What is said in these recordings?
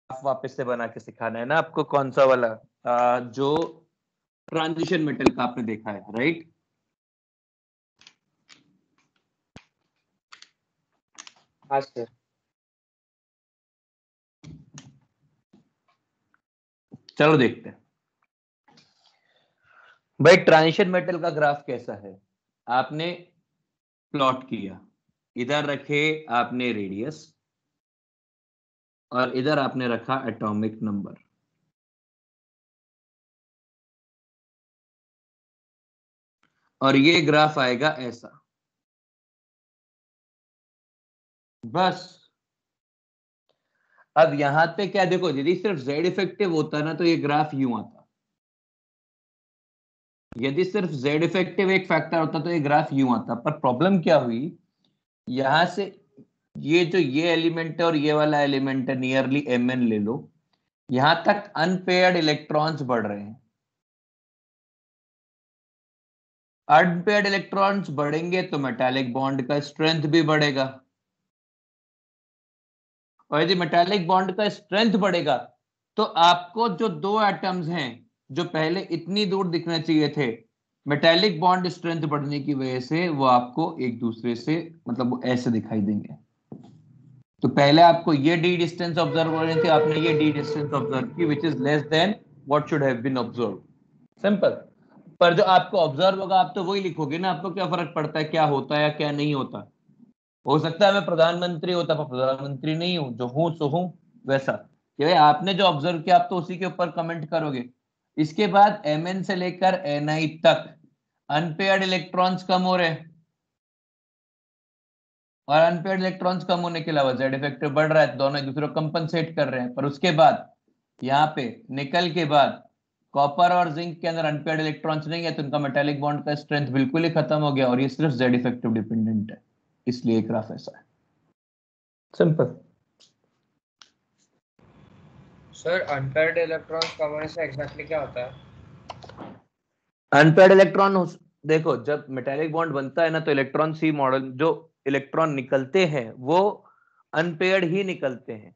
वापस से बना के सिखाना है ना आपको, कौन सा वाला जो ट्रांजिशन मेटल का आपने देखा है, राइट? हाँ सर। चलो देखते हैं भाई ट्रांजिशन मेटल का ग्राफ कैसा है। आपने प्लॉट किया, इधर रखे आपने रेडियस और इधर आपने रखा एटॉमिक नंबर। और ये ग्राफ आएगा ऐसा, बस। अब यहां पे क्या देखो, यदि सिर्फ z इफेक्टिव होता ना तो ये ग्राफ यूं आता। यदि सिर्फ z इफेक्टिव एक फैक्टर होता तो ये ग्राफ यूं आता, पर प्रॉब्लम क्या हुई, यहां से ये जो ये एलिमेंट है और ये वाला एलिमेंट है नियरली mn ले लो, यहां तक अनपेयर्ड इलेक्ट्रॉन्स बढ़ रहे हैं। अनपेयर्ड इलेक्ट्रॉन्स बढ़ेंगे तो मेटालिक बॉन्ड का स्ट्रेंथ भी बढ़ेगा, और यदि मेटालिक बॉन्ड का स्ट्रेंथ बढ़ेगा तो आपको जो दो एटम्स हैं जो पहले इतनी दूर दिखने चाहिए थे, मेटालिक बॉन्ड स्ट्रेंथ बढ़ने की वजह से वो आपको एक दूसरे से मतलब ऐसे दिखाई देंगे। तो पहले आपको ये डी डिस्टेंस ऑब्जर्व हो रही थी, आपने ये डी डिस्टेंस ऑब्जर्व की which is less than what should have been observe. Simple. पर जो आपको ऑब्जर्व होगा आप तो वही लिखोगे ना, आपको क्या फर्क पड़ता है क्या होता है या क्या नहीं होता। हो सकता है मैं प्रधानमंत्री होता पर प्रधानमंत्री नहीं हूं, जो हूं सो हूं। वैसा कि भाई आपने जो ऑब्जर्व किया आप तो उसी के ऊपर कमेंट करोगे। इसके बाद mn से लेकर ni तक अनपेयर्ड इलेक्ट्रॉन्स कम हो रहे हैं, और अनपेयर्ड इलेक्ट्रॉन्स कम होने के अलावा जेड इफेक्टिव बढ़ रहा है, तो दोनों एक दूसरे को कंपनसेट कर रहे हैं। पर उसके बाद यहाँ पे निकल के बाद कॉपर और जिंक के अंदर अनपेयर्ड इलेक्ट्रॉन्स नहीं है, तो उनका मेटालिक बॉन्ड का स्ट्रेंथ बिल्कुल ही खत्म हो गया, और ये सिर्फ जेड इफेक्टिव डिपेंडेंट है, इसलिए ग्राफ ऐसा है। सिंपल। सर अनपेयर्ड इलेक्ट्रॉन्स कम होने से एग्जैक्टली क्या होता है? अनपेयर्ड इलेक्ट्रॉन देखो, जब मेटालिक बॉन्ड बनता है ना तो इलेक्ट्रॉन सी मॉडल जो इलेक्ट्रॉन निकलते हैं वो अनपेयर्ड ही निकलते हैं।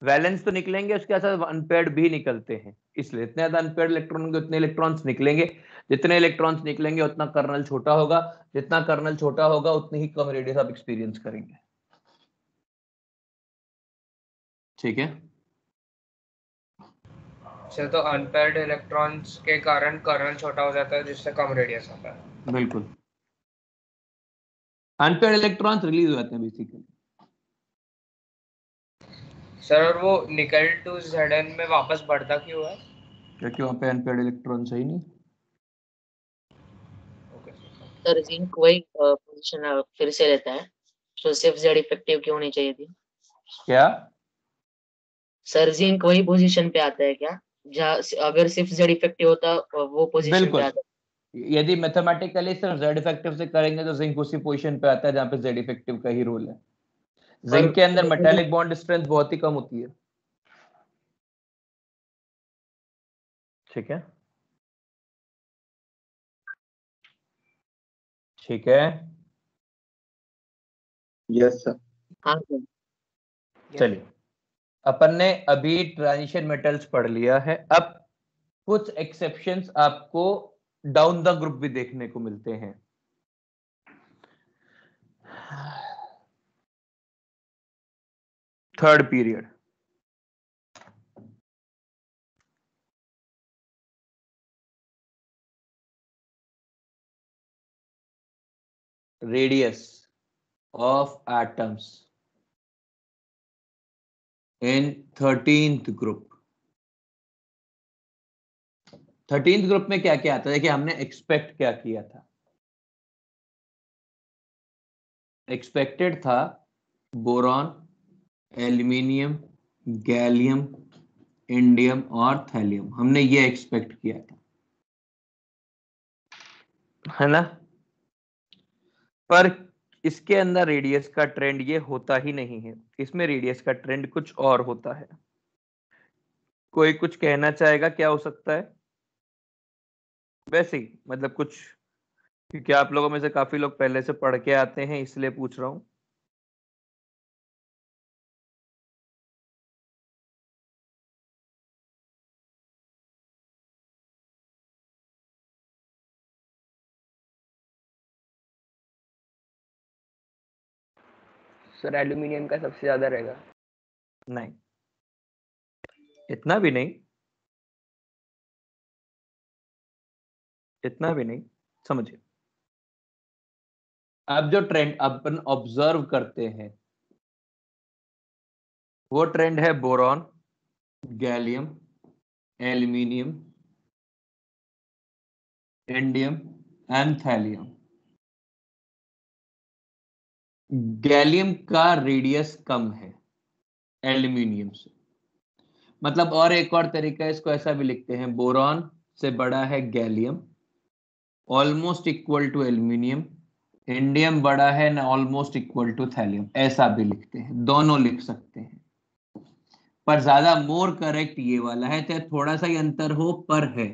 वैलेंस तो निकलेंगे, उसके साथ अनपेयर्ड भी निकलते हैं, इसलिए इतने ज्यादा अनपेयर्ड इलेक्ट्रॉन होंगे उतने इलेक्ट्रॉन्स निकलेंगे। जितने इलेक्ट्रॉन्स निकलेंगे उतना कर्नल छोटा होगा, जितना कर्नल छोटा होगा उतनी ही कम रेडियस आप एक्सपीरियंस करेंगे। ठीक है। सर तो अनपेयर्ड इलेक्ट्रॉन्स के कारण कर्नल छोटा हो जाता है जिससे कम रेडियस आता है। बिल्कुल, अनपेयर्ड इलेक्ट्रॉन्स रिलीज हो जाते हैं बेसिकली। सर और वो निकल टू Zn में वापस बढ़ता क्यों है? क्योंकि वहां पे अनपेयर्ड इलेक्ट्रॉन सही नहीं। सर जिंक वही पोजीशन फिर से लेता है, तो सिर्फ जेड इफेक्टिव क्यों होनी चाहिए थी? क्या सर जिंक वही पोजीशन पे आता है क्या, जहाँ अगर सिर्फ जेड इफेक्टिव होता वो पोजीशन पे बिल्कुल, आता? यदि मैथमेटिकली सिर्फ जेड इफेक्टिव से करेंगे तो जिंक उसी पोजीशन पे आता है जहां पे जेड इफेक्टिव का ही रोल है। और जिंक के अंदर मेटालिक बॉन्ड स्ट्रेंथ बहुत ही कम होती है। ठीक है, ठीक है। Yes sir. हाँ सर। चलिए, अपन ने अभी ट्रांजिशन मेटल्स पढ़ लिया है। अब कुछ एक्सेप्शंस आपको डाउन द ग्रुप भी देखने को मिलते हैं। Third period, radius of atoms in 13th group। 13th group में क्या क्या आता है, देखिए हमने एक्सपेक्ट क्या किया था। एक्सपेक्टेड था बोरॉन, एल्यूमिनियम, गैलियम, इंडियम और थैलियम, हमने ये एक्सपेक्ट किया था, है ना। पर इसके अंदर रेडियस का ट्रेंड ये होता ही नहीं है, इसमें रेडियस का ट्रेंड कुछ और होता है। कोई कुछ कहना चाहेगा क्या हो सकता है? वैसे ही मतलब कुछ, क्योंकि आप लोगों में से काफी लोग पहले से पढ़ के आते हैं इसलिए पूछ रहा हूं। सर एल्यूमिनियम का सबसे ज्यादा रहेगा। नहीं, इतना भी नहीं, इतना भी नहीं, समझिए। अब जो ट्रेंड अपन ऑब्जर्व करते हैं वो ट्रेंड है boron, gallium, aluminium, indium and thallium. Gallium का रेडियस कम है एल्यूमिनियम से। मतलब और एक और तरीका है, इसको ऐसा भी लिखते हैं, बोरॉन से बड़ा है gallium, almost equal to aluminium, indium बड़ा है ना, ऑलमोस्ट इक्वल टू थैलियम, ऐसा भी लिखते हैं, दोनों लिख सकते हैं। पर ज्यादा मोर करेक्ट ये वाला है, चाहे थोड़ा सा ही अंतर हो पर है।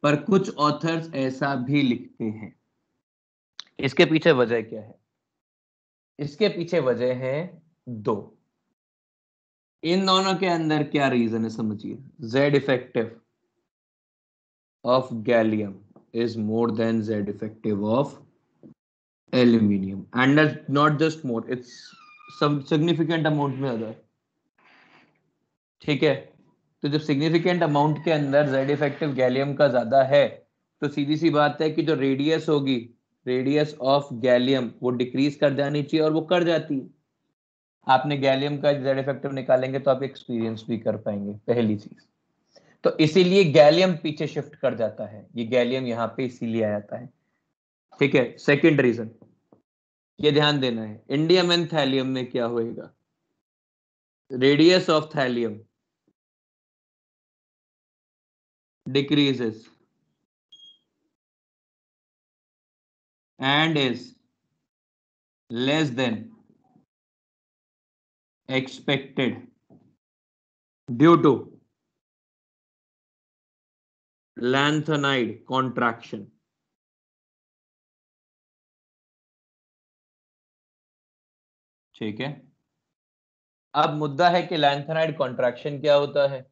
पर कुछ ऑथर्स ऐसा भी लिखते हैं। इसके पीछे वजह क्या है? इसके पीछे वजह है दो। इन दोनों के अंदर क्या रीजन है समझिए। Z effective of gallium is more than Z effective of aluminium, and that's not just more, it's some significant amount में other। ठीक है, तो जब सिग्निफिकेंट अमाउंट के अंदर Z इफेक्टिव गैलियम का ज्यादा है, तो सीधी सी बात है कि जो रेडियस होगी, रेडियस ऑफ गैलियम वो डिक्रीज कर जानी चाहिए, और वो कर जाती है। आपने गैलियम का Z इफेक्टिव निकालेंगे तो आप एक्सपीरियंस भी कर पाएंगे, पहली चीज। तो इसीलिए गैलियम पीछे शिफ्ट कर जाता है, ये गैलियम यहाँ पे इसीलिए आ जाता है। ठीक है, सेकंड रीजन ये ध्यान देना है, इंडियम एंड थैलियम में क्या होएगा, radius of thallium decreases and is less than expected due to lanthanide contraction। ठीक है, अब मुद्दा है कि लैंथेनाइड कॉन्ट्रैक्शन क्या होता है,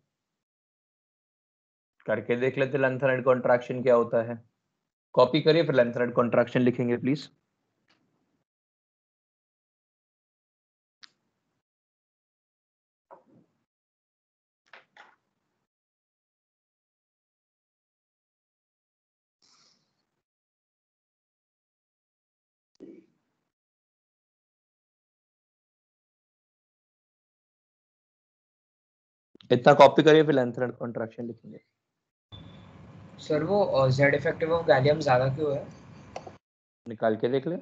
करके देख लेते लैंथेनाइड कॉन्ट्रैक्शन क्या होता है। कॉपी करिए, फिर लैंथेनाइड कॉन्ट्रैक्शन लिखेंगे प्लीज। इतना कॉपी करिए, फिर लैंथेनाइड कॉन्ट्रैक्शन लिखेंगे। सर वो जेड इफेक्टिव ऑफ गैलियम ज्यादा क्यों है? निकाल के देख ले,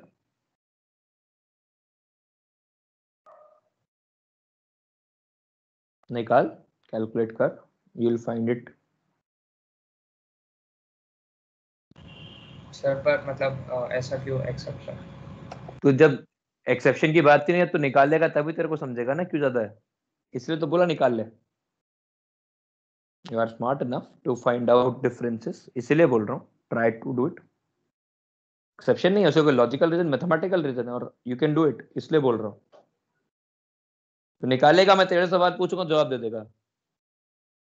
निकाल, कैलकुलेट कर, you will find it. Sir पर मतलब ऐसा क्यों एक्सेप्शन? तो जब एक्सेप्शन की बात नहीं है तो निकालेगा तभी तेरे को समझेगा ना क्यों ज्यादा है, इसलिए तो बोला निकाल ले। You are smart enough to find out differences, इसलिए बोल रहा हूँ try to do it. Exception नहीं है, उसका कोई लॉजिकल रीजन, मैथमेटिकल रीजन है, और यू कैन डू इट, इसलिए बोल रहा हूँ। तो निकालेगा, मैं तेरे सवाल पूछूंगा जवाब दे देगा।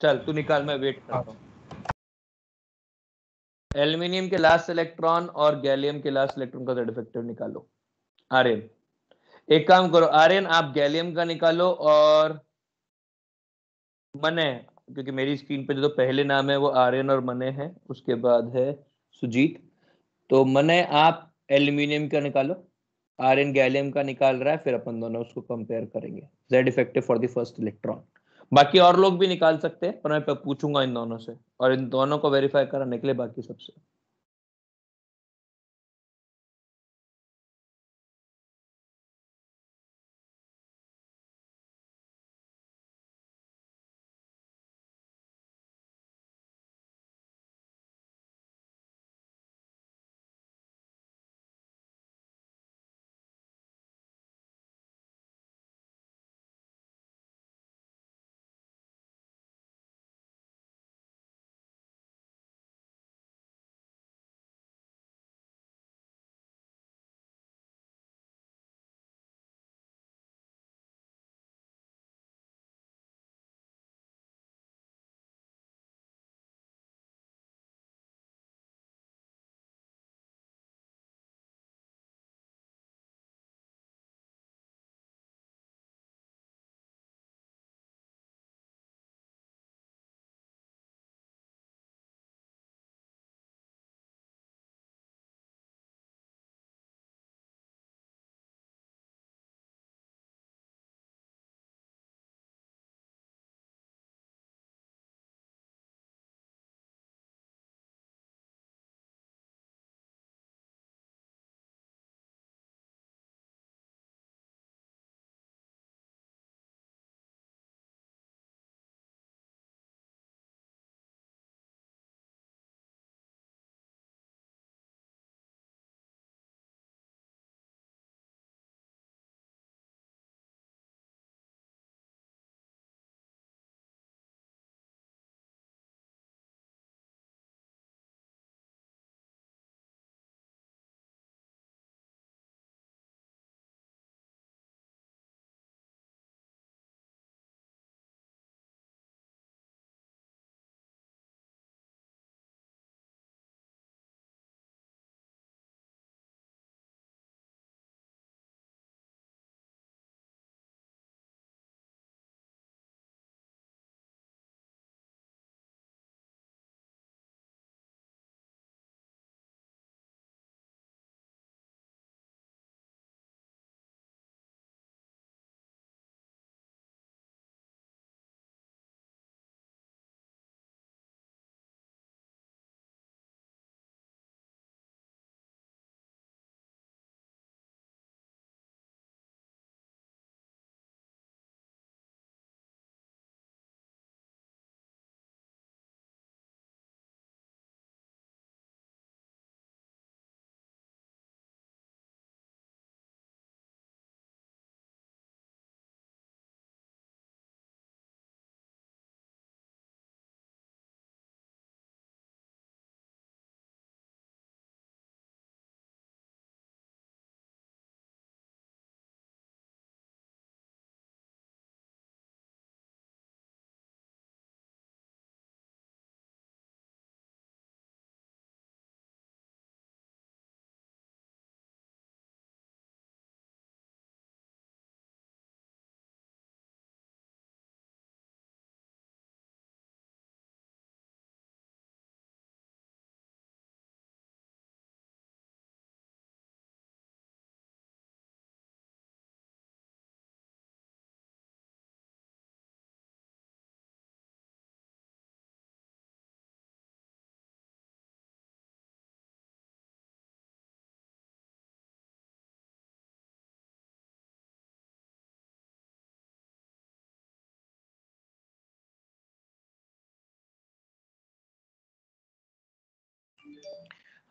चल तू निकाल, मैं वेट करता हूँ। एल्यूमिनियम के लास्ट इलेक्ट्रॉन और गैलियम के लास्ट इलेक्ट्रॉन का जेड इफेक्टिव निकालो। आर्यन, एक काम करो आर्यन, आप गैलियम का निकालो, और मने, क्योंकि मेरी स्क्रीन पे जो पहले नाम है वो आर्यन और मने है, उसके बाद है सुजीत। तो मने आप एल्यूमिनियम का निकालो, आर्यन गैलियम का निकाल रहा है, फिर अपन दोनों उसको कंपेयर करेंगे, Z effective for the first electron. बाकी और लोग भी निकाल सकते हैं, पर मैं पूछूंगा इन दोनों से, और इन दोनों को वेरीफाई कराने के लिए बाकी सबसे।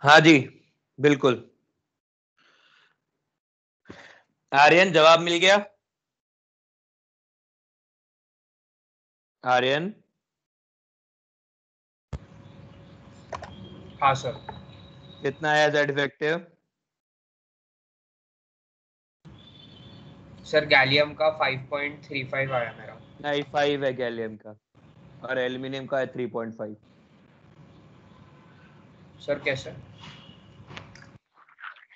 हाँ जी बिल्कुल। आर्यन जवाब मिल गया? आर्यन? हाँ सर। कितना आया जेड इफेक्टिव? सर गैलियम का 5.35 आया मेरा। नहीं 5 है गैलियम का, और एल्यूमिनियम का है 3.5। सर कैसे?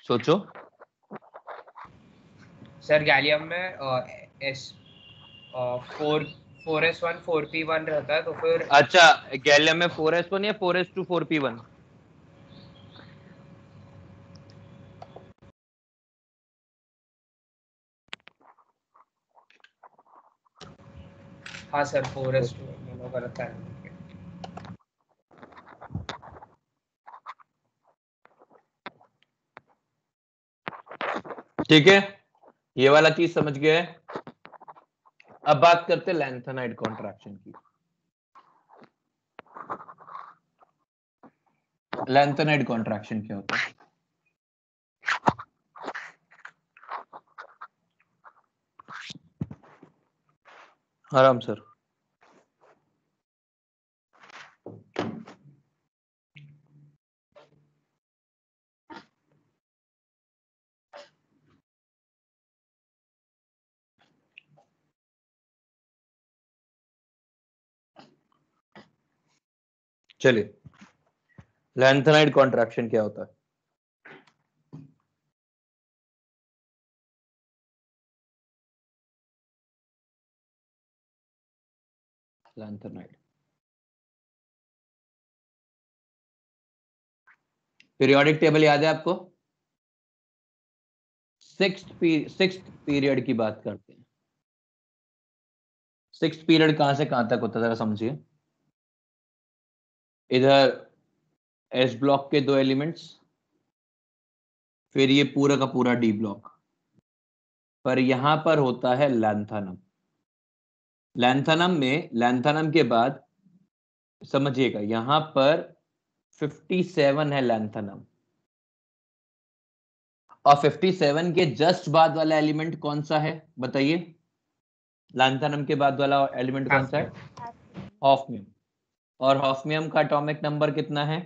सोचो। सर गैलियम में एस 4s1 4p1 रहता है तो फिर। अच्छा, गैलियम में 4s1 या 4s2 4p1? हाँ सर 4s2 दोनों गलत है। ठीक है, ये वाला चीज समझ गए। अब बात करते हैं लैंथेनाइड कॉन्ट्रैक्शन की। लैंथेनाइड कॉन्ट्रैक्शन क्या होता है? आराम सर। चलिए, लैंथेनाइड कॉन्ट्रैक्शन क्या होता है? लैंथेनाइड पीरियोडिक टेबल याद है आपको? सिक्स्थ पीरियड की बात करते हैं। सिक्स्थ पीरियड कहां से कहां तक होता है जरा समझिए। इधर एस ब्लॉक के 2 एलिमेंट्स, फिर ये पूरा का पूरा डी ब्लॉक, पर यहां पर होता है लैंथेनम। लैंथेनम के बाद समझिएगा, यहां पर 57 है लैंथेनम, और 57 के जस्ट बाद वाला एलिमेंट कौन सा है बताइए? लैंथेनम के बाद वाला एलिमेंट कौन सा है? हॉफनियम। और हॉफनियम का एटॉमिक नंबर कितना है?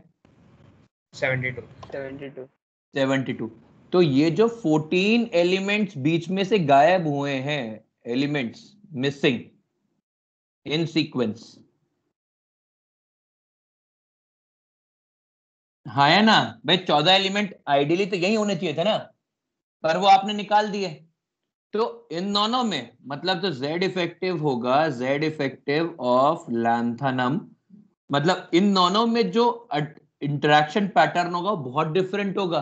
72। 72। तो ये जो 14 एलिमेंट्स बीच में से गायब हुए हैं, एलिमेंट्स मिसिंग इन सीक्वेंस, हाँ है ना भाई? 14 एलिमेंट आइडियली तो यही होने चाहिए थे ना, पर वो आपने निकाल दिए। तो इन दोनों में मतलब जो जेड इफेक्टिव होगा, जेड इफेक्टिव ऑफ लैंथेनम, मतलब इन दोनों में जो इंटरेक्शन पैटर्न होगा बहुत डिफरेंट होगा,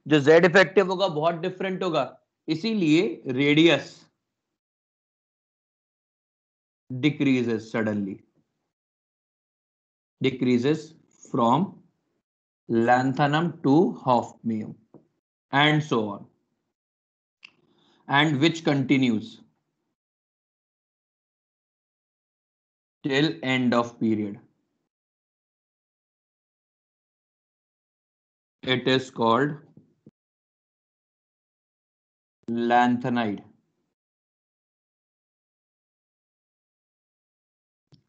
जो जेड इफेक्टिव होगा बहुत डिफरेंट होगा। इसीलिए radius decreases suddenly, decreases from lanthanum to hafnium, and so on, and which continues till end of period. It is called lanthanide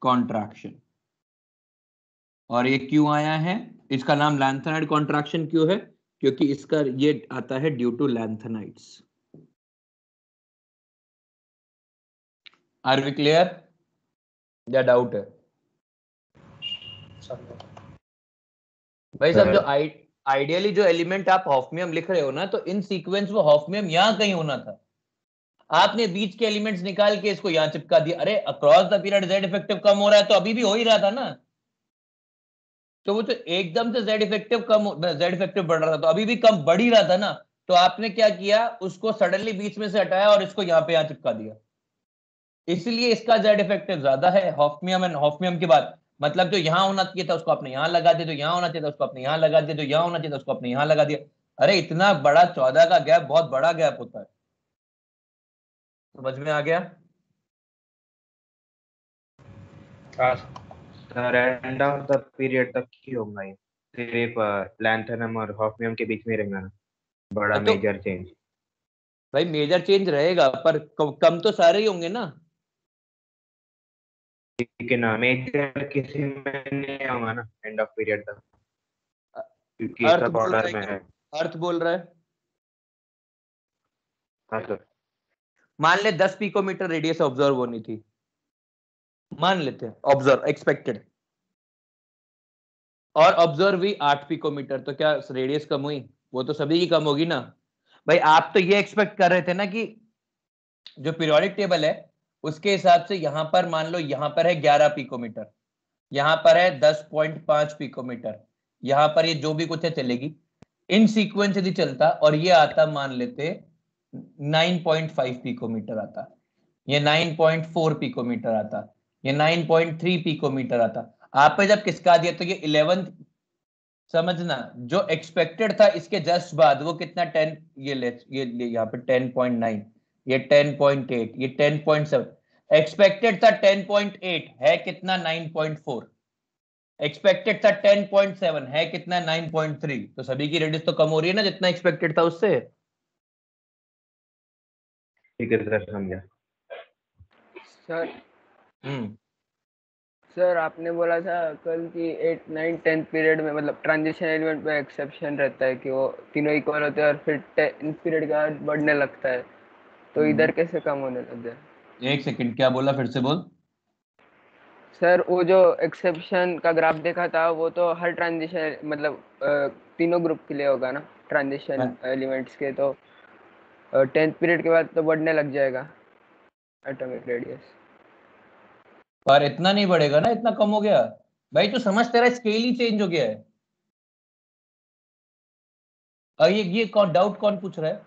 contraction। और ये क्यों आया है, इसका नाम लैंथेनाइड कॉन्ट्रैक्शन क्यों है? क्योंकि इसका ये आता है due to lanthanides. Are we clear या डाउट है भाई? सब जो आइडियली जो एलिमेंट आप हॉफनियम लिख रहे हो ना, तो इन सीक्वेंस वो हॉफनियम यहां कहीं होना था, आपने बीच के एलिमेंट्स निकाल के इसको यहां चिपका दिया। अरे across the period Z effective कम हो रहा है तो अभी भी हो ही रहा था ना, तो वो तो एकदम से जेड इफेक्टिव बढ़ रहा था, तो अभी भी कम बढ़ ही रहा था ना। तो आपने क्या किया, उसको सडनली बीच में से हटाया और इसको यहां पे यहां चिपका दिया। इसलिए इसका जेड इफेक्टिव ज्यादा है हॉफनियम एंड हॉफनियम के बाद। मतलब जो यहां होना चाहिए था उसको आपने यहां लगा दिया, जो यहां होना चाहिए था उसको आपने यहां लगा दिया, जो यहां होना चाहिए था उसको आपने यहां लगा दिया। अरे इतना बड़ा 14 का गैप बहुत बड़ा गैप होता है, समझ में आ गया? Sir end of the period तक ही होगा ये, सिर्फ लैंथनम और हॉफनियम के बीच में रहेगा ना बड़ा तो मेजर चेंज। भाई मेजर चेंज रहेगा पर कम तो सारे ही होंगे ना। ठीक है ना, मेजर किसी में नहीं होगा ना एंड ऑफ पीरियड तक, क्योंकि ये अर्थ सब बोल रहा ऑर्डर है में क्या? है। अर्थ बोल रहा है। हाँ सर। मान ले 10 पिकोमीटर रेडियस ऑब्जर्व होनी थी, मान लेते हैं ऑब्जर्व एक्सपेक्टेड, और ऑब्जर्व हुई 8 पिकोमीटर, तो क्या रेडियस कम हुई? वो तो सभी की कम होगी ना। भाई आप तो ये एक्सपेक्ट कर रहे थे ना कि जो पीरियोडिक टेबल है उसके हिसाब से यहां पर मान लो यहां पर है 11 पिकोमीटर, यहां पर है 10.5 पिकोमीटर, यहां पर ये जो भी कुछ है चलेगी, इन सीक्वेंस यदि चलता और ये आता मान लेते 9.5 पिकोमीटर आता, ये 9.4 पिकोमीटर आता, ये 9.3 पिकोमीटर आता, आप पे जब किसका दिया तो ये 11th, समझना जो एक्सपेक्टेड था इसके जस्ट बाद वो कितना 10, ये यहाँ पे 10.9, ये 10.8, ये 10.7, एक्सपेक्टेड था 10.8 है कितना 9.4, एक्सपेक्टेड था 10.7 है कितना 9.3, तो सभी की रेडियस तो कम हो रही है ना जितना एक्सपेक्टेड था उससे। ठीक है सर, समझा। सर हम्म सर आपने बोला था कल कि 8, 9, 10th पीरियड में मतलब ट्रांजिशन एलिमेंट पे एक्सेप्शन रहता है कि वो तीनों इक्वल होते हैं और फिर 10th पीरियड के बाद बढ़ने लगता है, तो इधर कैसे कम होने लग गया? एक सेकंड, क्या बोला फिर से बोल। सर वो जो एक्सेप्शन का ग्राफ देखा था वो तो हर ट्रांजिशन मतलब तीनों ग्रुप के लिए होगा ना ट्रांजिशन एलिमेंट्स के, तो 10th पीरियड के बाद तो बढ़ने लग जाएगा एटॉमिक रेडियस। पर इतना नहीं बढ़ेगा ना, इतना कम हो गया। भाई तू समझ, तेरा स्केल ही चेंज हो गया है। और ये कौन डाउट कौन पूछ रहा है?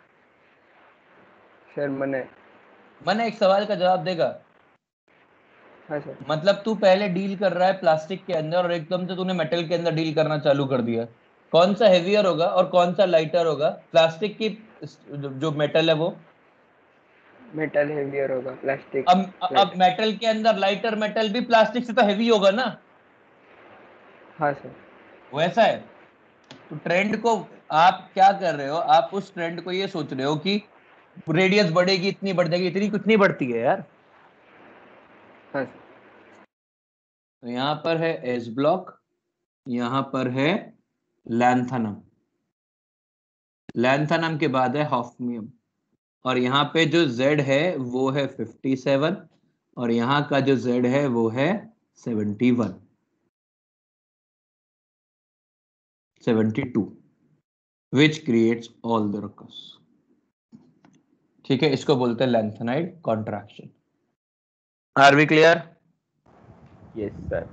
सर मैंने एक सवाल का जवाब देगा। हाँ सर। मतलब तू पहले डील कर रहा है प्लास्टिक के अंदर और एकदम से तूने मेटल के अंदर डील करना चालू कर दिया। कौन सा हेवियर होगा और कौन सा लाइटर होगा? प्लास्टिक की जो मेटल है वो। मेटल हेवियर होगा, प्लास्टिक अब लाइट। मेटल के अंदर लाइटर मेटल भी प्लास्टिक से तो हेवी होगा ना। हाँ सर। वैसा है। तो ट्रेंड को आप क्या कर रहे हो, आप उस ट्रेंड को ये सोच रहे हो कि रेडियस बढ़ेगी, इतनी बढ़ जाएगी, इतनी कुछ नहीं बढ़ती है यार। हाँ सर। तो यहां पर है एस ब्लॉक, यहां पर है लैंथनम, लैंथनम के बाद है हॉफनियम, और यहाँ पे जो Z है वो है 57, और यहाँ का जो Z है वो है 71, 72, which creates all the ruckus। ठीक है, इसको बोलते हैं lanthanide contraction. Are we clear? Yes sir.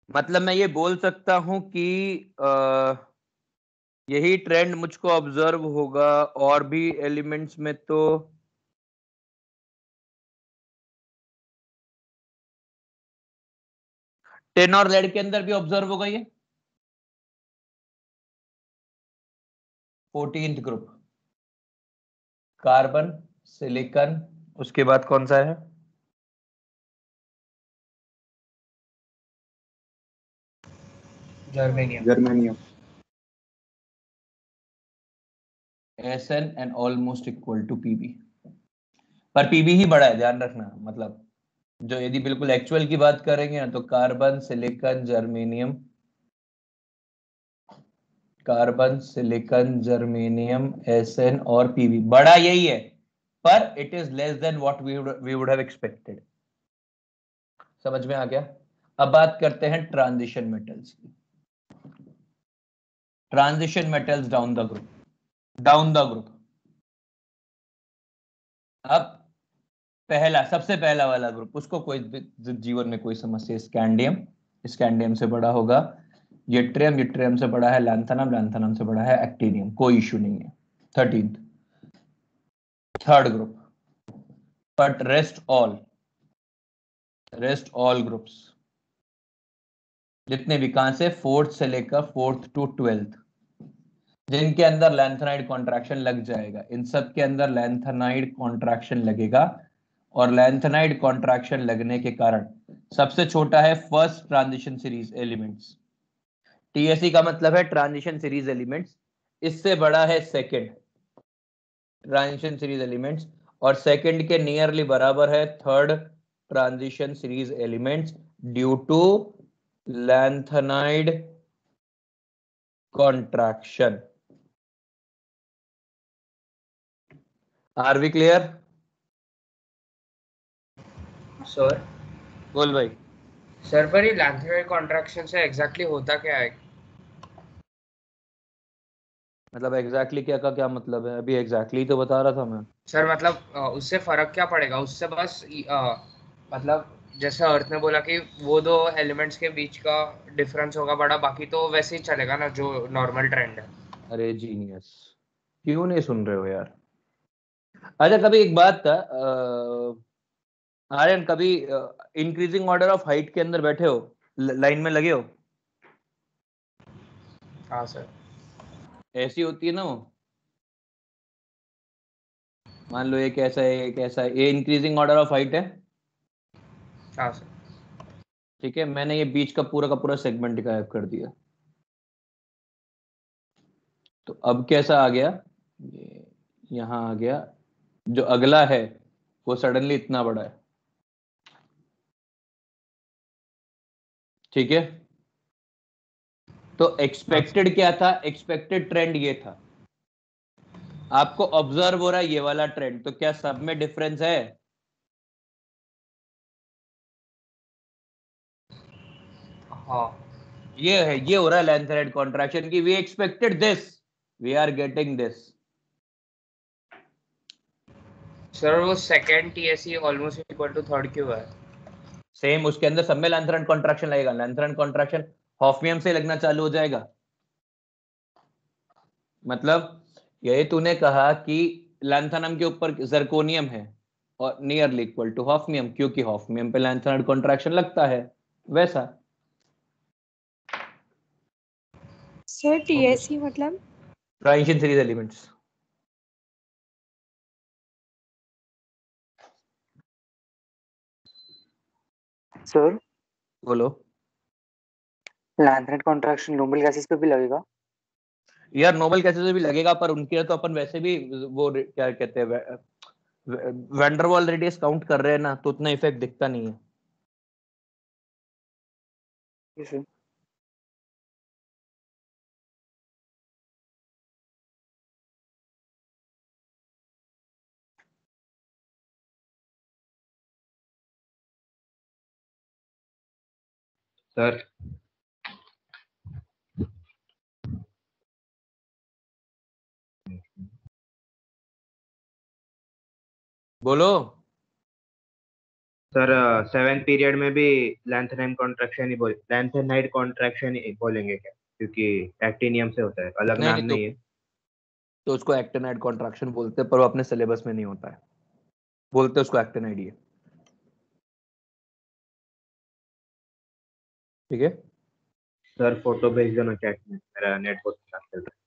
मतलब मैं ये बोल सकता हूं कि यही ट्रेंड मुझको ऑब्जर्व होगा और भी एलिमेंट्स में, तो टिन और लेड के अंदर भी ऑब्जर्व होगा ये। 14th ग्रुप कार्बन, सिलिकॉन, उसके बाद कौन सा है? Germanium. Sn and almost equal to Pb, पर Pb ही बड़ा है, ध्यान रखना। मतलब जो यदि बिल्कुल एक्चुअल की बात करेंगे ना तो carbon, silicon, germanium, carbon, silicon, germanium, Sn और Pb बड़ा यही है, पर it is less than what we would have expected. समझ में आ गया? अब बात करते हैं ट्रांजिशन मेटल्स की। Transition metals down the group, down the group. अब पहला, सबसे पहला वाला ग्रुप, उसको कोई जीवन में कोई समस्या, स्कैंडियम, स्कैंडियम से बड़ा होगा यट्रियम, यट्रियम से बड़ा है लैंथनम, लैंथनम से बड़ा है एक्टिनियम, कोई इश्यू नहीं है। 13th, third group, but rest all groups जितने भी, कहां से, 4th से लेकर 4th to 12th, जिनके अंदर लैंथेनाइड कॉन्ट्रैक्शन लग जाएगा, इन सब के अंदर लैंथेनाइड कॉन्ट्रैक्शन लगेगा। और लैंथेनाइड कॉन्ट्रैक्शन लगने के कारण सबसे छोटा है first transition series elements. TSE का मतलब है ट्रांजिशन सीरीज एलिमेंट्स, इससे बड़ा है सेकंड ट्रांजिशन सीरीज एलिमेंट्स, और सेकंड के नियरली बराबर है third transition series elements due to lanthanide contraction. Are we clear? Sir बोल भाई। सर पर ये लैंथेनाइड कॉन्ट्रैक्शन से एग्जैक्टली होता क्या है? मतलब एग्जैक्टली क्या का क्या मतलब है? अभी एग्जैक्टली तो बता रहा था मैं। सर मतलब उससे फर्क क्या पड़ेगा? उससे बस मतलब जैसे अर्थ ने बोला कि वो दो एलिमेंट्स के बीच का डिफरेंस होगा बड़ा, बाकी तो वैसे ही चलेगा ना जो नॉर्मल ट्रेंड है। अरे जीनियस, क्यों नहीं सुन रहे हो यार? अच्छा, कभी एक बात था, आर्यन, कभी इंक्रीजिंग ऑर्डर ऑफ हाइट के अंदर बैठे हो, लाइन में लगे हो? हाँ सर। ऐसी होती है ना वो, मान लो ये कैसा है, ये कैसा है, ये इंक्रीजिंग ऑर्डर ऑफ हाइट है। हाँ सर। ठीक है, मैंने ये बीच का पूरा सेगमेंट गायब कर दिया, तो अब कैसा आ गया? ये यहाँ आ गया, जो अगला है वो सडनली इतना बड़ा है। ठीक है, तो हाँ सर। एक्सपेक्टेड क्या था? एक्सपेक्टेड ट्रेंड ये था, आपको ऑब्जर्व हो रहा है ये वाला ट्रेंड, तो क्या सब में डिफरेंस है? हाँ ये है, ये हो रहा है लैंथेनाइड कॉन्ट्रैक्शन की, we expected this, we are getting this. Sir, वो second TSE almost equal to third क्यों है? सेम, उसके अंदर सब में लैंथेनाइड कॉन्ट्रैक्शन लगेगा, लैंथेनाइड कॉन्ट्रैक्शन हॉफमियम से लगना चालू हो जाएगा। मतलब यही तूने कहा कि लैंथेनम के ऊपर जर्कोनियम है और नियरली इक्वल टू हॉफमियम, क्योंकि हॉफमियम पे लैंथेनाइड कॉन्ट्रैक्शन लगता है, वैसा। सर ओके, टीएससी मतलब? Transition series elements. सर बोलो लैंथेनाइड कॉन्ट्रैक्शन नोबल गैसेस पे भी लगेगा? यार, नोबल गैसेस से भी लगेगा, पर उनके लिए तो अपन वैसे भी वो क्या कहते हैं, वैंडरवाल रेडियस काउंट कर रहे हैं ना, तो उतना इफेक्ट दिखता नहीं है। सर सर बोलो। सर सेवेंथ पीरियड में भी लैंथेनाइड कॉन्ट्रैक्शन ही बोलेंगे क्या, क्योंकि एक्टिनियम से होता है, अलग नहीं नाम नहीं, नहीं है। तो उसको एक्टिनाइड कॉन्ट्रैक्शन बोलते हैं, पर वो अपने सिलेबस में नहीं होता है, बोलते हैं उसको एक्टिनाइड ही है। ठीक है। सर फोटो भेज दो ना चैट में, मेरा नेट बहुत खराब चल रहा है।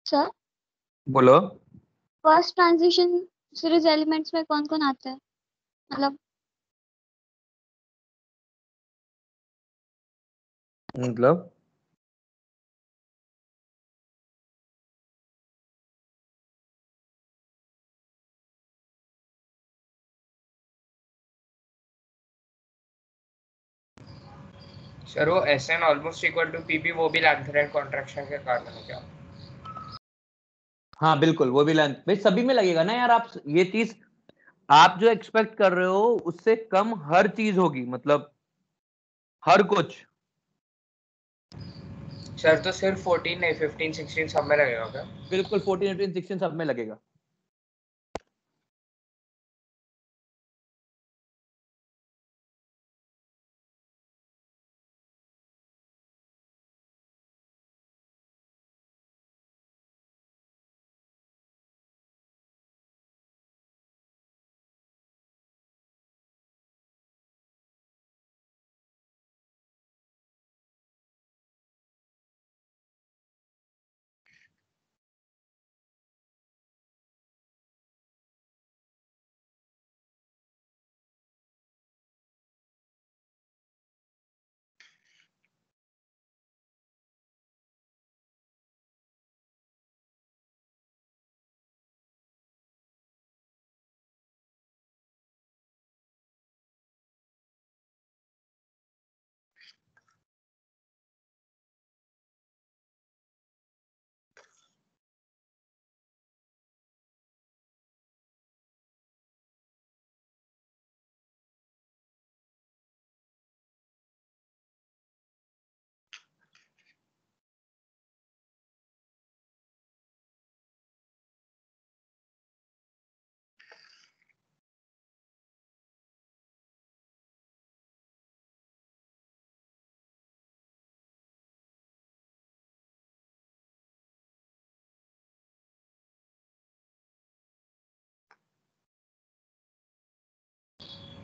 सर बोलो। फर्स्ट ट्रांजिशन सीरीज एलिमेंट्स में कौन कौन आता है, मतलब मतलब सर वो S N almost equal to PP, वो भी लैंथरेट कॉन्ट्रैक्शन के कारण है क्या? हाँ बिल्कुल, वो भी लेंथ भाई सभी में लगेगा ना यार। आप ये चीज आप जो एक्सपेक्ट कर रहे हो उससे कम हर चीज होगी, मतलब हर कुछ। सर तो सिर्फ 14 नहीं, 15 16 सब में लगेगा क्या? बिल्कुल 14 18 16 सब में लगेगा।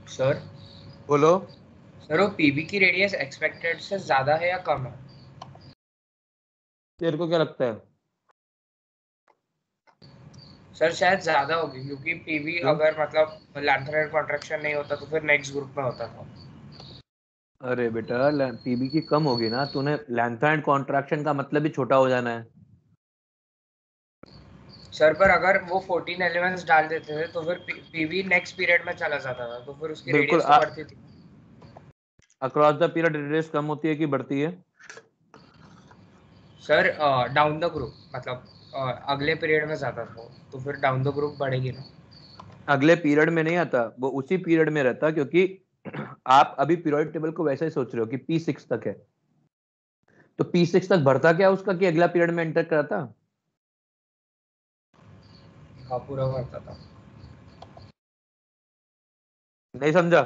सर बोलो। सर वो पीबी की रेडियस एक्सपेक्टेड से ज्यादा है या कम है? तेरे को क्या लगता है? सर शायद ज्यादा होगी, क्योंकि पीबी क्यों? अगर मतलब लैंथरेट कॉन्ट्रैक्शन नहीं होता तो फिर नेक्स्ट ग्रुप में होता था। अरे बेटा पीबी की कम होगी ना, तूने लेंथ एंड कॉन्ट्रैक्शन का मतलब ही छोटा हो जाना है। सर पर अगर वो 14 एलिमेंट्स डाल देते थे तो फिर पीवी नेक्स्ट पीरियड में चला जाता था, तो फिर उसकी बिल्कुल रेडियस तो बढ़ती थी। अक्रॉस द पीरियड रेडियस कम होती है कि बढ़ती है? सर डाउन द ग्रुप मतलब अगले पीरियड में ज्यादा था, तो फिर डाउन द ग्रुप बढ़ेगी ना। अगले पीरियड में नहीं आता, वो उसी पीरियड में रहता, क्योंकि आप अभी पीरियोडिक टेबल को वैसे ही सोच रहे हो कि P6 तक है, तो P6 तक बढ़ता क्या उसका कि अगला पीरियड में एंटर कराता। हाँ पूरा बढ़ता था। नहीं समझा?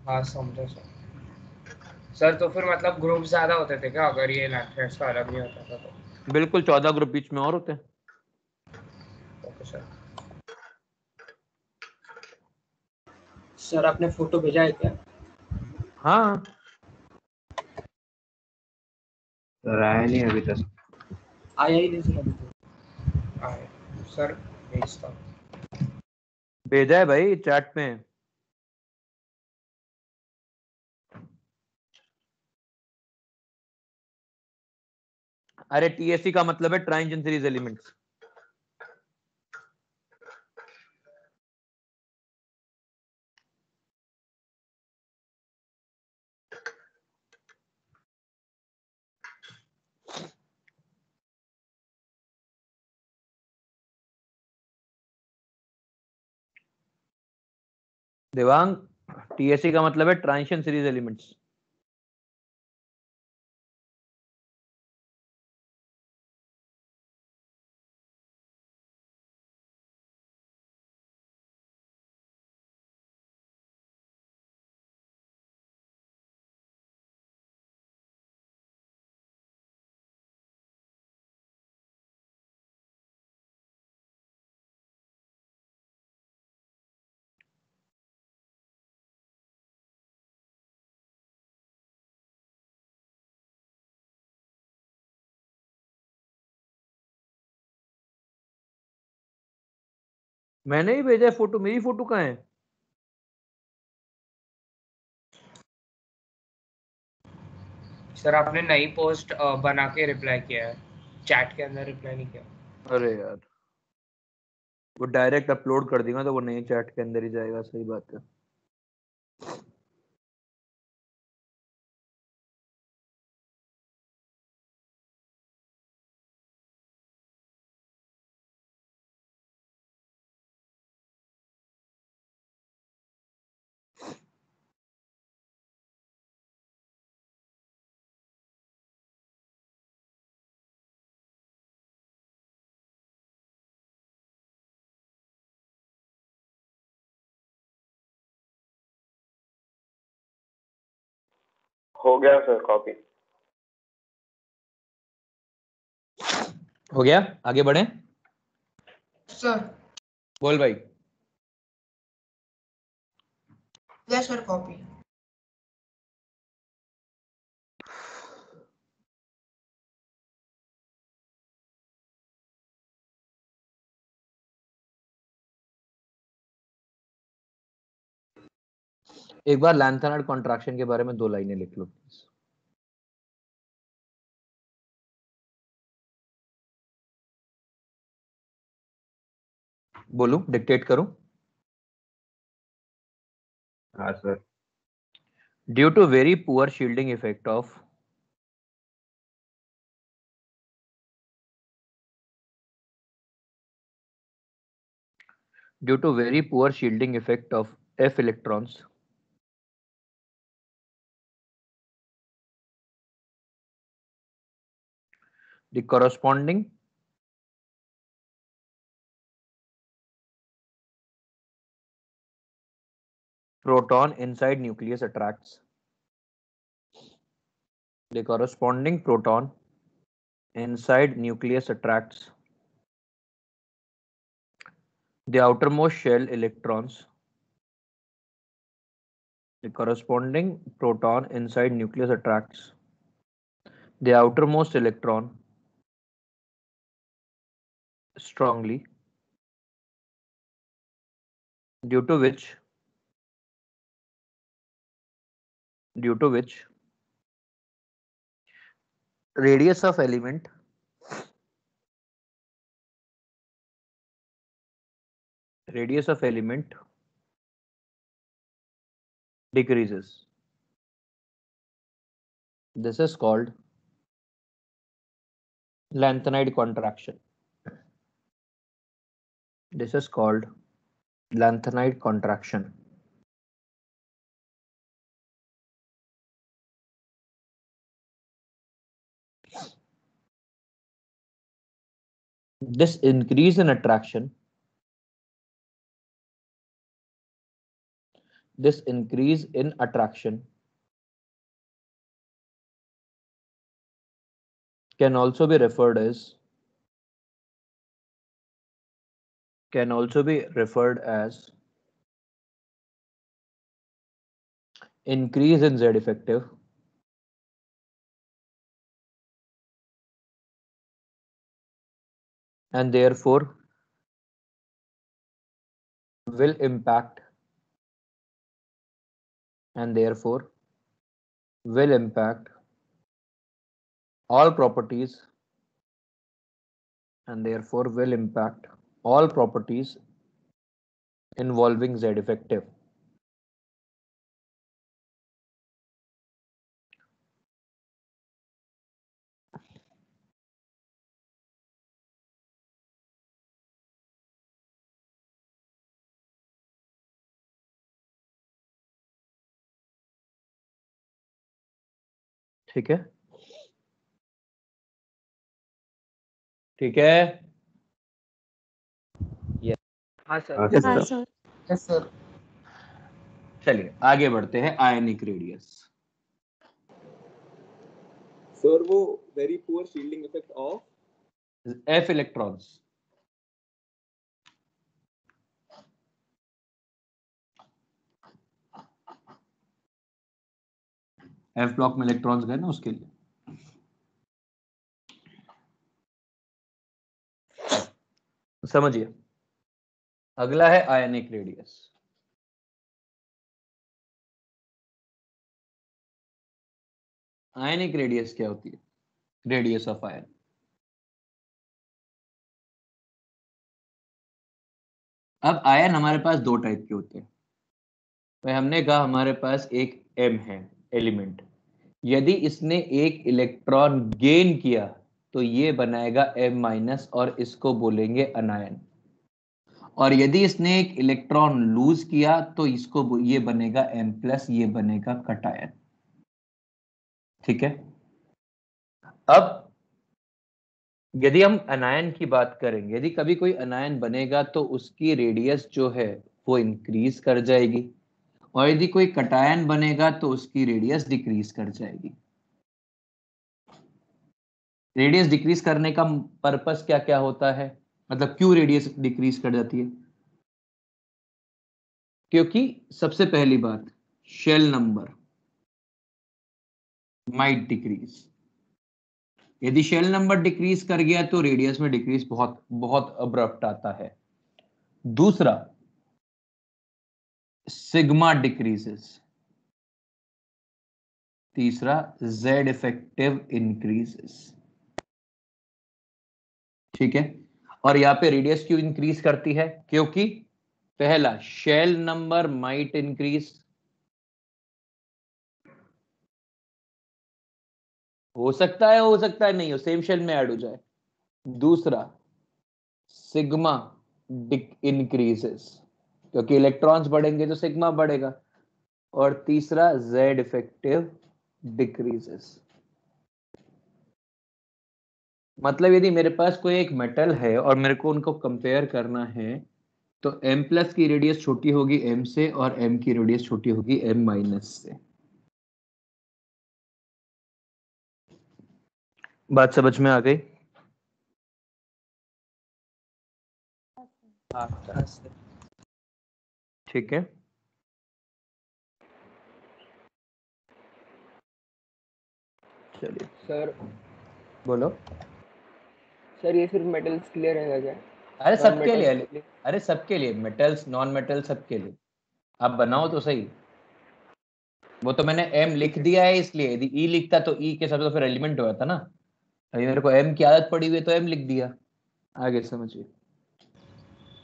हाँ समझा सर। सर तो फिर मतलब ग्रुप ज्यादा होते थे क्या अगर ये लैंथरेट्स का अलग नहीं होता था तो? बिल्कुल 14 ग्रुप बीच में और होते हैं। Okay sir. सर आपने फोटो भेजा है क्या? हाँ सर आया नहीं अभी तक। आया ही नहीं सर अभी तो। आया सर, भेजता हूँ। भेजा है भाई चैट में। अरे टीएससी का मतलब है transition series elements. Devang, TSC का मतलब है ट्रांजिशन सीरीज एलिमेंट्स। मैंने ही भेजा है फोटो, मेरी फोटो कहाँ है? सर आपने नई पोस्ट बना के रिप्लाई किया है, चैट के अंदर रिप्लाई नहीं किया। अरे यार, वो डायरेक्ट अपलोड कर देगा तो वो नहीं चैट के अंदर ही जाएगा। सही बात है। हो गया सर कॉपी। हो गया, आगे बढ़े। सर बोल भाई। Yes sir copy. एक बार लैंथेनाइड कॉन्ट्रैक्शन के बारे में 2 लाइनें लिख लो प्लीज। बोलूं, डिक्टेट करूं? हाँ sir. Due to very poor shielding effect of f electrons, the corresponding proton inside nucleus attracts the outermost shell electrons. The corresponding proton inside nucleus attracts the outermost electron strongly, due to which radius of element decreases. This is called lanthanide contraction. This increase in attraction can also be referred as increase in Z effective and therefore will impact all properties involving Z effective. ठीक है? हाँ sir. हाँ हाँ sir. Sir. Yes sir. चलिए आगे बढ़ते हैं। Ionic radius. Sir वो very poor shielding effect of F electrons. F block में इलेक्ट्रॉन्स गए ना, उसके लिए। समझिए, अगला है आयनिक रेडियस। आयनिक रेडियस क्या होती है? Radius of ion. अब आयन हमारे पास दो टाइप के होते हैं। तो हमने कहा हमारे पास एक m है एलिमेंट, यदि इसने एक इलेक्ट्रॉन गेन किया तो ये बनाएगा m माइनस और इसको बोलेंगे अनायन, और यदि इसने एक इलेक्ट्रॉन लूज किया तो इसको ये बनेगा m प्लस, ये बनेगा कटायन। ठीक है। अब यदि हम अनायन की बात करेंगे, यदि कभी कोई अनायन बनेगा तो उसकी रेडियस जो है वो इंक्रीज कर जाएगी, और यदि कोई कटायन बनेगा तो उसकी रेडियस डिक्रीज कर जाएगी। रेडियस डिक्रीज करने का पर्पस क्या क्या होता है, मतलब क्यों रेडियस डिक्रीज कर जाती है? क्योंकि सबसे पहली बात, शेल नंबर माइट डिक्रीज। यदि शेल नंबर डिक्रीज कर गया तो रेडियस में डिक्रीज बहुत बहुत अब्रप्ट आता है। दूसरा, सिग्मा डिक्रीजेस। तीसरा, जेड इफेक्टिव इंक्रीजेस। ठीक है। और यहां पे रेडियस क्यों इंक्रीज करती है? क्योंकि पहला, शेल नंबर माइट इंक्रीज, हो सकता है नहीं हो, सेम शेल में ऐड हो जाए। दूसरा, सिग्मा इंक्रीजेस, क्योंकि इलेक्ट्रॉन्स बढ़ेंगे तो सिग्मा बढ़ेगा। और तीसरा, जेड इफेक्टिव डिक्रीजेस। मतलब यदि मेरे पास कोई एक मेटल है और मेरे को उनको कंपेयर करना है तो m प्लस की रेडियस छोटी होगी m से और m की रेडियस छोटी होगी m माइनस से। बात समझ में आ गई? ठीक है। चलिए सर बोलो। सर ये सिर्फ मेटल्स के लिए रहेगा क्या? अरे नॉन सबके लिए, मेटल्स के लिए? अरे सबके लिए, मेटल्स नॉन मेटल सबके लिए। आप बनाओ तो सही। वो तो मैंने m लिख दिया है इसलिए, यदि e लिखता तो e के साथ तो फिर एलिमेंट होता ना। अभी मेरे को m की आदत पड़ी हुई है तो m लिख दिया। आगे समझिए।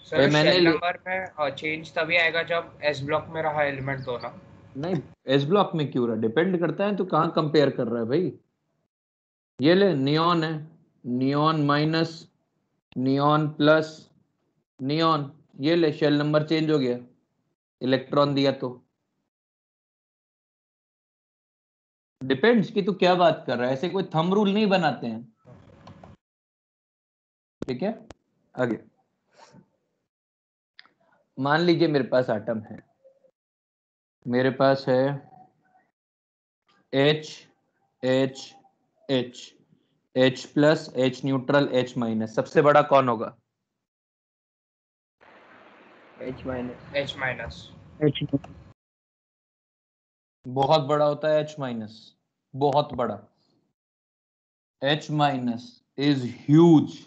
सर मैंने शेल नंबर में चेंज तभी आएगा जब एस ब्लॉक में रहा एलिमेंट तो ना। नहीं, एस ब्लॉक में क्यों रहा, डिपेंड करता है तो कहाँ कंपेयर कर रहा है भाई। ये ले, नियॉन है, neon minus, neon plus, neon, ये ले शेल नंबर चेंज हो गया, इलेक्ट्रॉन दिया तो। डिपेंड्स कि तू क्या बात कर रहा है, ऐसे कोई थंब रूल नहीं बनाते हैं। ठीक है। आगे मान लीजिए मेरे पास एटम है, मेरे पास है H H H, H plus, H neutral, H minus. सबसे बड़ा कौन होगा? H minus. H minus. बहुत बड़ा होता है H माइनस, बहुत बड़ा। H minus is huge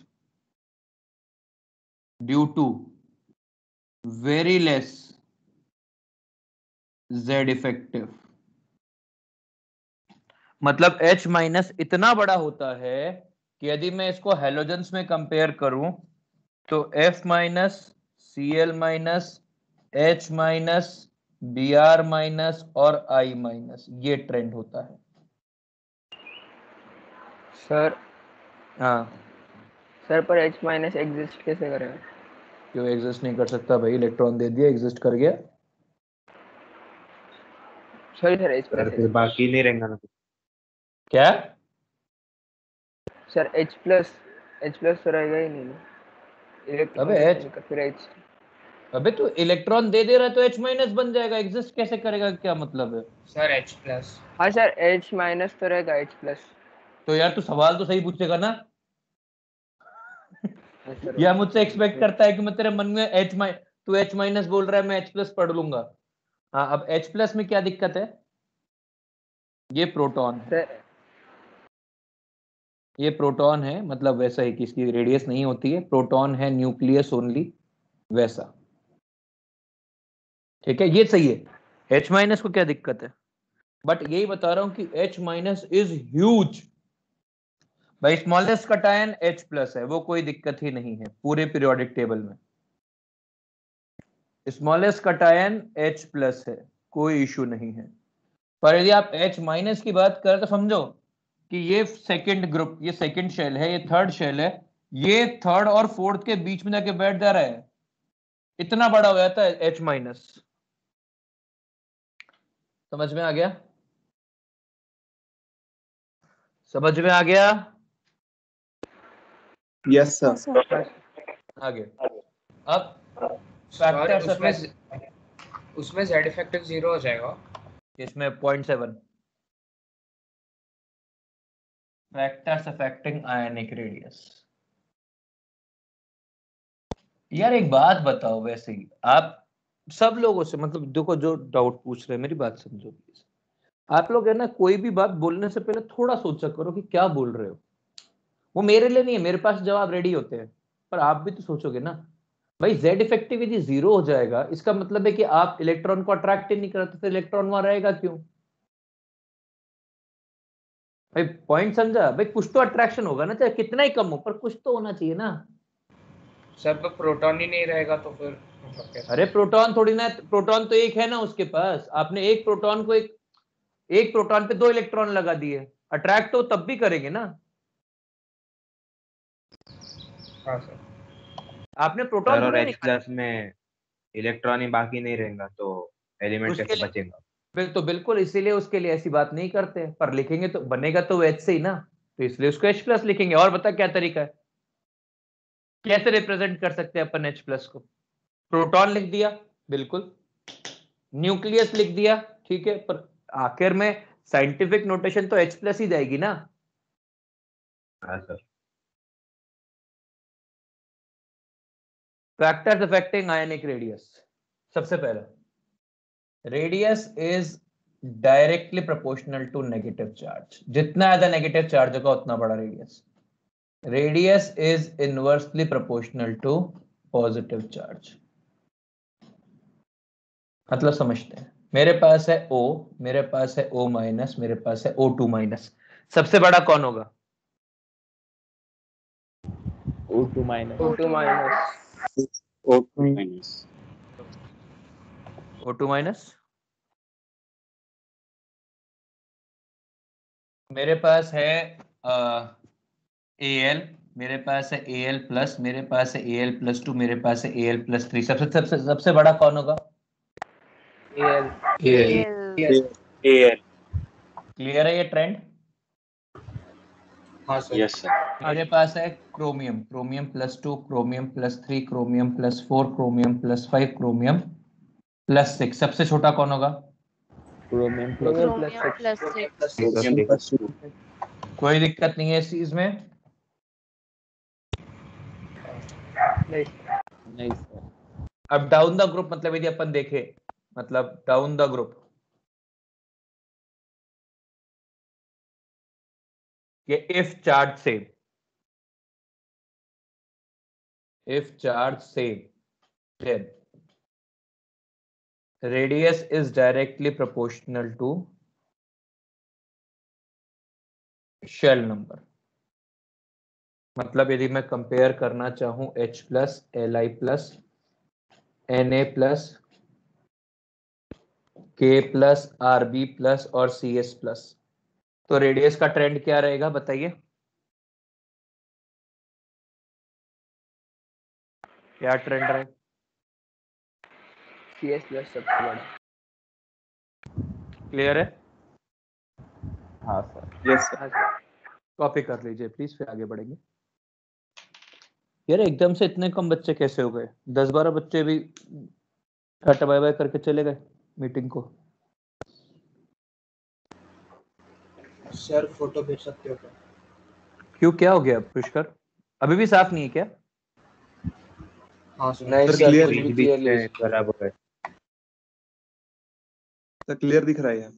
due to very less Z effective। मतलब H माइनस इतना बड़ा होता है कि यदि मैं इसको हेलोजेंस में कंपेयर करूं तो F minus, Cl minus, H minus, Br minus और I माइनस, ये ट्रेंड होता है। सर हाँ, सर पर H माइनस एग्जिस्ट कैसे करेगा? क्यों एग्जिस्ट नहीं कर सकता भाई? इलेक्ट्रॉन दे दिया, एग्जिस्ट कर गया। Sorry sir, H sir plus. फिर बाकी नहीं रहेगा ना। क्या? सर H प्लस तो रहेगा ही नहीं ना, इलेक्ट्रॉन अबे कैसे H, निकल फिर H? अबे तू इलेक्ट्रॉन दे रहा है तो H माइनस बन जाएगा, एग्जिस्ट कैसे करेगा, क्या मतलब है? Sir H plus. हाँ सर, H माइनस तो रहेगा, H प्लस। तो यार तू सवाल तो सही पूछेगा ना। हाँ सर। या मुझसे एक्सपेक्ट करता है कि मैं तेरे मन में तू H माइनस बोल रहा है, मैं H प्लस पढ़ लूंगा। हाँ, अब H प्लस में क्या दिक्कत है? ये प्रोटॉन है, सर ये प्रोटॉन है, मतलब वैसा ही कि इसकी रेडियस नहीं होती है, प्रोटॉन है, न्यूक्लियस ओनली, वैसा। ठीक है, ये सही है। H माइनस को क्या दिक्कत है, बट यही बता रहा हूं कि H माइनस इज ह्यूज। भाई स्मॉलेस्ट कटायन H प्लस है, वो कोई दिक्कत ही नहीं है पूरे पीरियोडिक टेबल में। स्मॉलेस्ट कटायन H प्लस है, कोई इशू नहीं है। पर यदि आप H माइनस की बात करें तो समझो कि ये सेकंड ग्रुप, ये सेकंड शेल है, ये थर्ड शेल है, ये थर्ड और फोर्थ के बीच में जाके बैठ जा रहा है, इतना बड़ा हो जाता है H माइनस। समझ में आ गया? समझ में आ गया? Yes sir. आगे अब सर फैक्टर्स उसमें z इफेक्टिव 0 हो जाएगा। इसमें 0.7 फैक्टर्स अफेक्टिंग आयनिक रेडियस। यार एक बात बताओ, वैसे ही आप सब लोगों से, मतलब देखो जो डाउट पूछ रहे हैं मेरी बात समझो प्लीज। आप लोग है ना, कोई भी बात बोलने से पहले थोड़ा सोचा करो कि क्या बोल रहे हो। वो मेरे लिए नहीं है, मेरे पास जवाब रेडी होते हैं, पर आप भी तो सोचोगे ना। भाई जेड इफेक्टिव यदि 0 हो जाएगा, इसका मतलब है कि आप इलेक्ट्रॉन को अट्रैक्ट ही नहीं करते, तो इलेक्ट्रॉन वहां रहेगा क्यों? भाई पॉइंट समझा? भाई कुछ तो अट्रैक्शन होगा ना, चाहे कितना ही कम हो, पर कुछ तो होना चाहिए ना। सर पर प्रोटॉन ही नहीं रहेगा तो फिर मतलब कैसे? अरे प्रोटॉन थोड़ी ना, प्रोटॉन तो एक है ना उसके पास। आपने एक प्रोटॉन को एक प्रोटॉन पे 2 इलेक्ट्रॉन लगा दिए, अट्रैक्ट तो तब भी करेंगे ना। हाँ सर। आपने प्रोटॉन सर और थोड़ी H निकाले। प्लस में इलेक्ट्रॉन ही बाकी नहीं रहेगा तो एलिमेंट उसके कैसे लिए बचेगा? तो बिल्कुल, इसीलिए उसके लिए ऐसी बात नहीं करते, पर लिखेंगे तो बनेगा तो H से ही ना, तो इसलिए उसको H प्लस लिखेंगे। और बता क्या तरीका है, कैसे रिप्रेजेंट कर सकते हैं अपन H प्लस को? प्रोटॉन लिख दिया, बिल्कुल, न्यूक्लियस लिख दिया, ठीक है, पर आखिर में साइंटिफिक नोटेशन तो H प्लस ही जाएगी ना। हाँ sir. Factors affecting ionic radius. सबसे पहला, radius is directly proportional to negative charge. जितना ज्यादा नेगेटिव चार्ज होगा उतना बड़ा radius. Radius is inversely proportional to positive charge. मतलब समझते हैं, मेरे पास है O, मेरे पास है O माइनस, मेरे पास है O2 माइनस। सबसे बड़ा कौन होगा? O2 minus. O2 minus. O2 minus. मेरे पास है Al, मेरे पास है Al प्लस, मेरे पास है Al प्लस 2, मेरे पास है Al प्लस 3। सबसे सबसे सबसे बड़ा कौन होगा? Al। AL। क्लियर है ये ट्रेंड? हाँ सर। Yes sir. मेरे पास है chromium, chromium plus 2, chromium plus 3, chromium plus 4, chromium plus 5, chromium plus 6। सबसे छोटा कौन होगा? Chromium plus chromium plus Chromium 6। plus 6। कोई दिक्कत नहीं है इस चीज में। नहीं। नहीं सर। अब डाउन द ग्रुप, मतलब यदि अपन देखें, मतलब डाउन द ग्रुप, ये इफ चार्ज से then radius is directly proportional to shell number। मतलब यदि मैं कंपेयर करना चाहूं H plus, Li plus, Na plus, K plus, Rb plus और Cs प्लस, तो रेडियस का ट्रेंड क्या रहेगा बताइए? क्या ट्रेंड रहेगा? CS प्लस सबसे बड़ा। क्लियर है? हाँ सर। Yes sir. कॉपी कर लीजिए प्लीज, फिर आगे बढ़ेंगे। यार एकदम से इतने कम बच्चे कैसे हो गए? 10-12 बच्चे भी टाटा बाय बाय करके चले गए मीटिंग को। सर फोटो भेज सकते हो क्या? क्यों, क्या हो गया पुष्कर? अभी भी साफ नहीं है क्या? हाँ सर। नहीं सर सर, क्लियर, फुल बीच क्लियरली। में बराबर है। सर क्लियर दिख रहा है।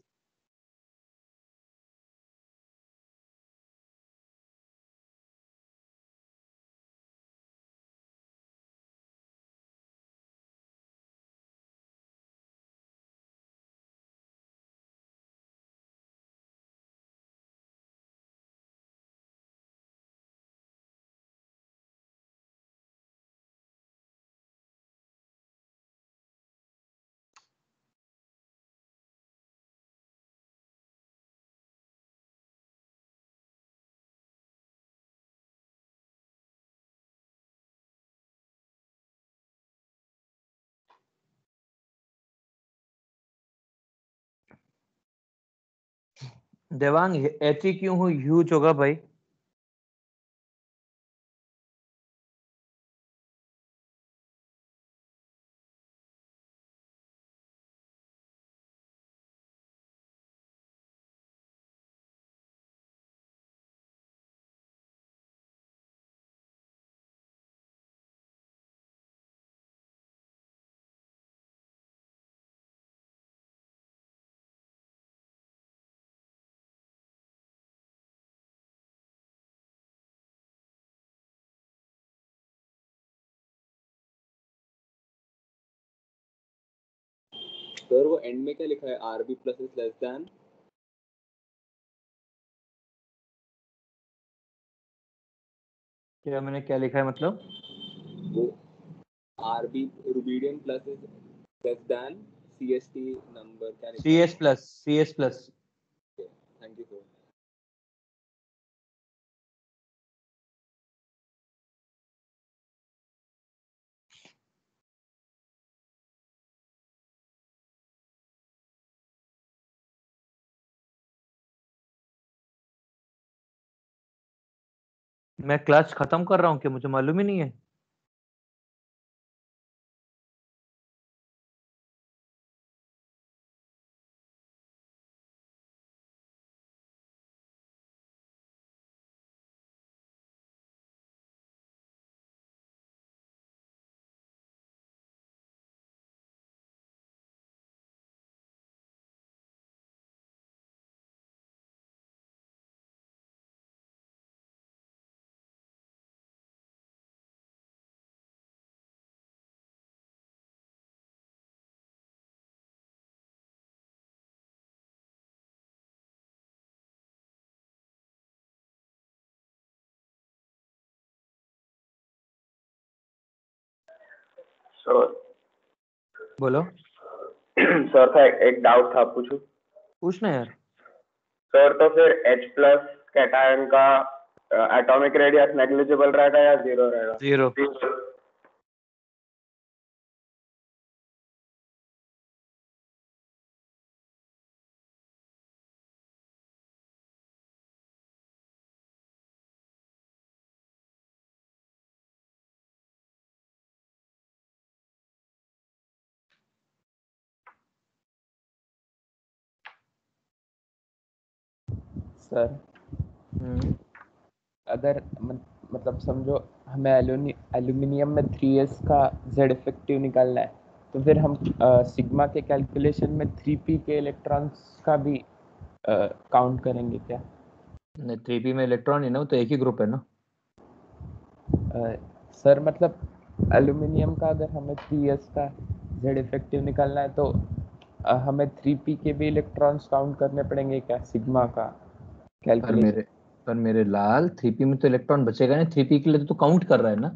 देवांग He क्यों ह्यूज होगा भाई? सर वो एंड में क्या लिखा है? RB plus is less than क्या मैंने क्या लिखा है मतलब? वो RB rubidium plus is less than CST number क्या लिखा है? CS plus thank you sir. मैं क्लास खत्म कर रहा हूँ क्या? मुझे मालूम ही नहीं है। सर बोलो। सर का एक डाउट था, पूछूं? पूछना यार। सर तो फिर H प्लस कैटायन का एटॉमिक रेडियस नेग्लिजिबल रहेगा या जीरो रहेगा? जीरो। सर अगर मतलब समझो हमें एल्यूमिनियम में 3s का Z इफेक्टिव निकालना है, तो फिर हम सिग्मा के कैलकुलेशन में 3p के इलेक्ट्रॉन्स का भी काउंट करेंगे क्या? नहीं, 3p में इलेक्ट्रॉन है ना, वो तो एक ही ग्रुप है ना। सर मतलब एल्यूमिनियम का अगर हमें 3s का Z इफेक्टिव निकालना है, तो हमें 3p के भी इलेक्ट्रॉन्स काउंट करने पड़ेंगे क्या सिग्मा का कैलकुलेशन? पर मेरे लाल 3p में तो इलेक्ट्रॉन बचेगा नहीं। 3p के लिए तो काउंट कर रहा है ना।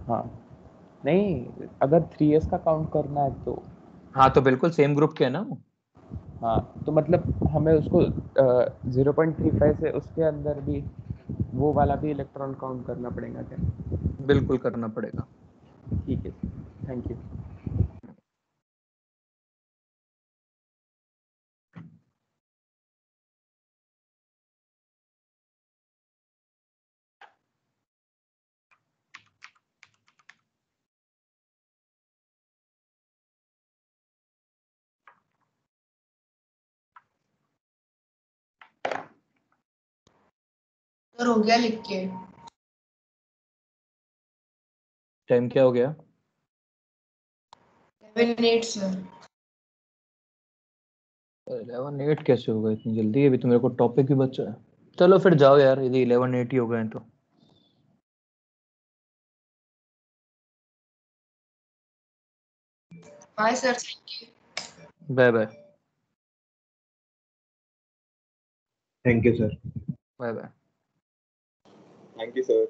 हाँ, नहीं, अगर 3s का काउंट करना है तो हाँ, तो बिल्कुल सेम ग्रुप के है ना वो। हाँ, तो मतलब हमें उसको 0.35 से उसके अंदर भी वो वाला भी इलेक्ट्रॉन काउंट करना पड़ेगा क्या? बिल्कुल करना पड़ेगा। ठीक है, थैंक यू। सर हो गया लिख के। टाइम क्या हो गया? 11:08 सर। 11:08 कैसे होगा इतनी जल्दी? अभी तो मेरे को टॉपिक भी बचा है। चलो फिर जाओ यार, यदि 11:08 ही हो गए हैं तो। Bye sir, thank you. Bye bye. Thank you sir. Bye bye. Thank you sir.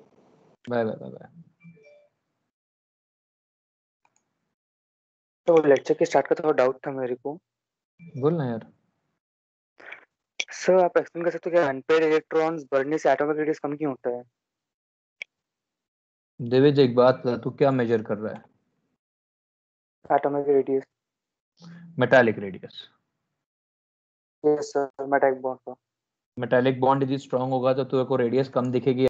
Bye bye bye bye. तो लेक्चर के स्टार्ट का थोड़ा डाउट था मेरे को। बोलना यार। सर आप एक्सप्लेन कर सकते हो क्या अनपेड इलेक्ट्रॉन्स बढ़ने से एटॉमिक रेडियस कम क्यों होता है? देवेज एक बात बता, तू क्या मेजर कर रहा है? Atomic radius. Metallic radius. Yes sir, metallic bond का। मेटालिक बॉन्ड यदि स्ट्रांग होगा तो तेरे को रेडियस कम दिखेगी